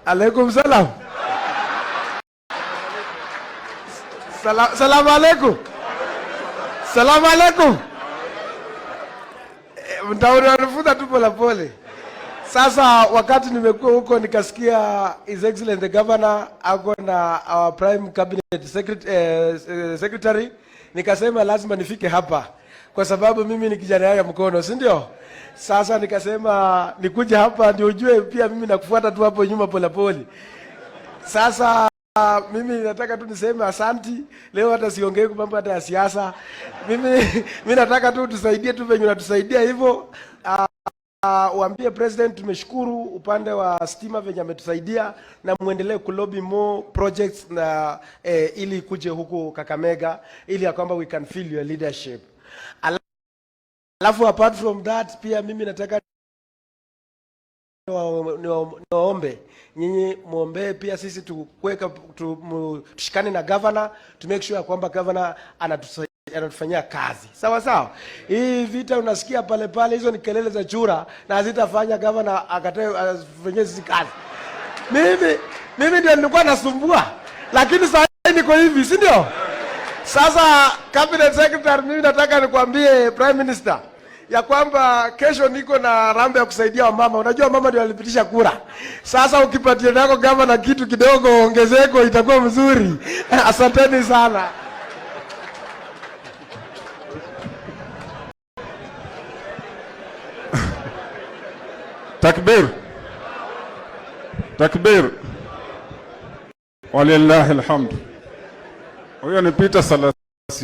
Alaikum salam. Salam alaikum. Salam alaikum. Mtaunifuta tu pole pole. Sasa wakati nimekuwa huko nikasikia His Excellency the Governor ako na our Prime Cabinet Secretary, nikasema lazima nifike hapa kwa sababu mimi ni kijana ya mkono, si ndio? Sasa nikasema nikuje hapa ndio ujue pia mimi nakufuata tu hapo nyuma pole pole. Sasa mimi nataka tu niseme asanti. Leo hata siongee kwa mambo hata ya siasa. Mimi nataka tu tusaidie tu venye unatusaidia hivyo. Waambie president tumeshukuru upande wa stima venye ametusaidia na muendelee kulobi more projects na ili kuje huku Kakamega ili ya kwamba we can feel your leadership. Alafu apart from that pia mimi nataka niombe nyinyi muombe pia sisi tushikane na governor to make sure kwamba governor anatufanyia kazi. Sawa sawa. Hii vita unasikia pale pale hizo ni kelele za chura na hazitafanya governor akafanyie sisi kazi. Mimi ndio nilikuwa nasumbua. Lakini sasa niko hivi, si ndio? Sasa Cabinet Secretary, mimi nataka nikwambie Prime Minister ya kwamba kesho niko na rambe ya kusaidia wamama. Unajua mama ndio walipitisha kura. Sasa ukipatia nako governor kitu kidogo ongezeko itakuwa mzuri. Asanteni sana. Takbir. Takbir. Walillahi alhamd. Huyo ni Peter Salasya.